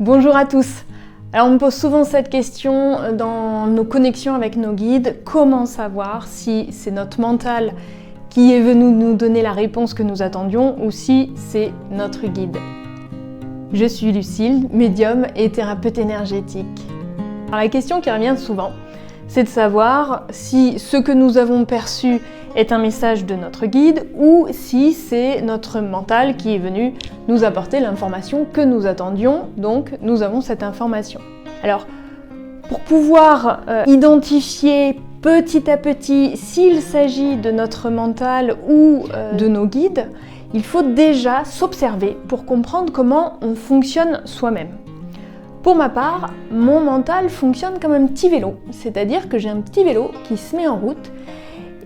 Bonjour à tous. Alors on me pose souvent cette question dans nos connexions avec nos guides, comment savoir si c'est notre mental qui est venu nous donner la réponse que nous attendions ou si c'est notre guide. Je suis Lucille, médium et thérapeute énergétique. Alors la question qui revient souvent, c'est de savoir si ce que nous avons perçu est un message de notre guide ou si c'est notre mental qui est venu nous apporter l'information que nous attendions, donc nous avons cette information. Alors, pour pouvoir identifier petit à petit s'il s'agit de notre mental ou de nos guides, il faut déjà s'observer pour comprendre comment on fonctionne soi-même. Pour ma part, mon mental fonctionne comme un petit vélo, c'est-à-dire que j'ai un petit vélo qui se met en route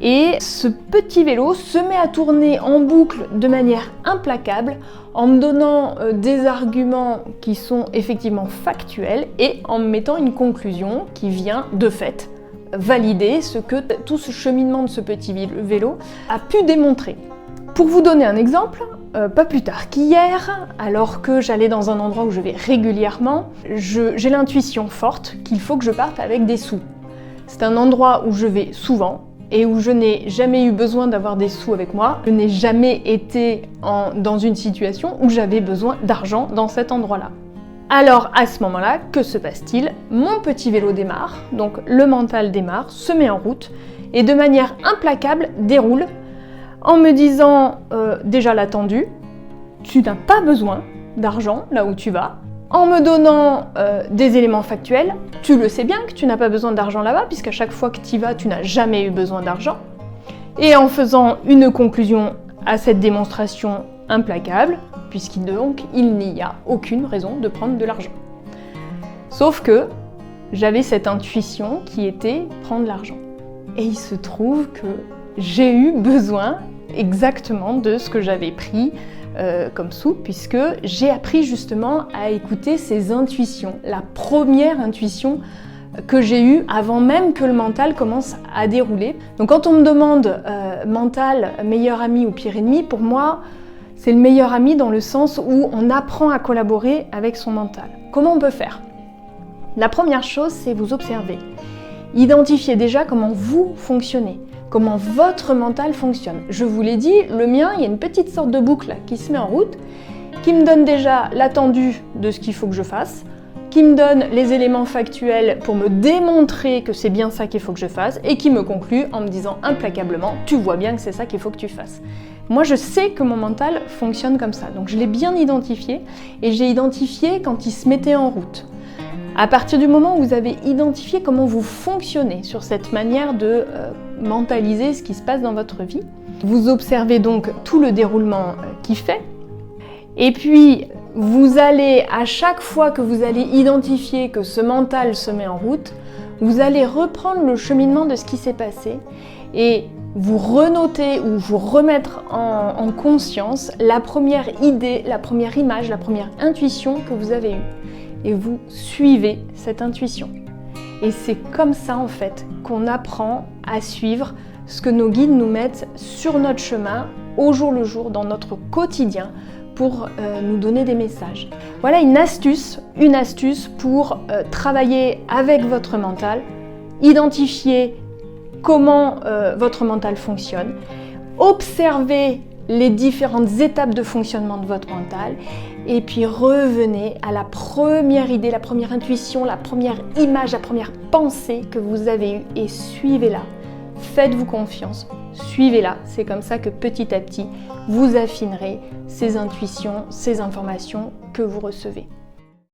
et ce petit vélo se met à tourner en boucle de manière implacable en me donnant des arguments qui sont effectivement factuels et en me mettant une conclusion qui vient de fait valider ce que tout ce cheminement de ce petit vélo a pu démontrer. Pour vous donner un exemple, pas plus tard qu'hier, alors que j'allais dans un endroit où je vais régulièrement, j'ai l'intuition forte qu'il faut que je parte avec des sous. C'est un endroit où je vais souvent et où je n'ai jamais eu besoin d'avoir des sous avec moi. Je n'ai jamais été dans une situation où j'avais besoin d'argent dans cet endroit-là. Alors à ce moment-là, que se passe-t-il? Mon petit vélo démarre, donc le mental démarre, se met en route et de manière implacable déroule en me disant déjà l'attendu, tu n'as pas besoin d'argent là où tu vas, en me donnant des éléments factuels, tu le sais bien que tu n'as pas besoin d'argent là-bas, puisqu'à chaque fois que tu y vas, tu n'as jamais eu besoin d'argent, et en faisant une conclusion à cette démonstration implacable, puisqu'il n'y a aucune raison de prendre de l'argent. Sauf que j'avais cette intuition qui était prendre l'argent. Et il se trouve que j'ai eu besoin exactement de ce que j'avais pris comme sous, puisque j'ai appris justement à écouter ces intuitions, la première intuition que j'ai eue avant même que le mental commence à dérouler. Donc quand on me demande mental, meilleur ami ou pire ennemi, pour moi c'est le meilleur ami dans le sens où on apprend à collaborer avec son mental. Comment on peut faire? La première chose, c'est vous observer. Identifiez déjà comment vous fonctionnez, comment votre mental fonctionne. Je vous l'ai dit, le mien, il y a une petite sorte de boucle qui se met en route, qui me donne déjà l'attendu de ce qu'il faut que je fasse, qui me donne les éléments factuels pour me démontrer que c'est bien ça qu'il faut que je fasse, et qui me conclut en me disant implacablement « tu vois bien que c'est ça qu'il faut que tu fasses ». Moi, je sais que mon mental fonctionne comme ça, donc je l'ai bien identifié, et j'ai identifié quand il se mettait en route. À partir du moment où vous avez identifié comment vous fonctionnez sur cette manière de mentaliser ce qui se passe dans votre vie, vous observez donc tout le déroulement qu'il fait, et puis vous allez, à chaque fois que vous allez identifier que ce mental se met en route, vous allez reprendre le cheminement de ce qui s'est passé et vous renoter ou vous remettre en conscience la première idée, la première image, la première intuition que vous avez eue. Et vous suivez cette intuition. Et c'est comme ça en fait qu'on apprend à suivre ce que nos guides nous mettent sur notre chemin, au jour le jour, dans notre quotidien, pour nous donner des messages. Voilà une astuce pour travailler avec votre mental, identifier comment votre mental fonctionne, observer les différentes étapes de fonctionnement de votre mental et puis revenez à la première idée, la première intuition, la première image, la première pensée que vous avez eue et suivez-la. Faites-vous confiance, suivez-la. C'est comme ça que petit à petit, vous affinerez ces intuitions, ces informations que vous recevez.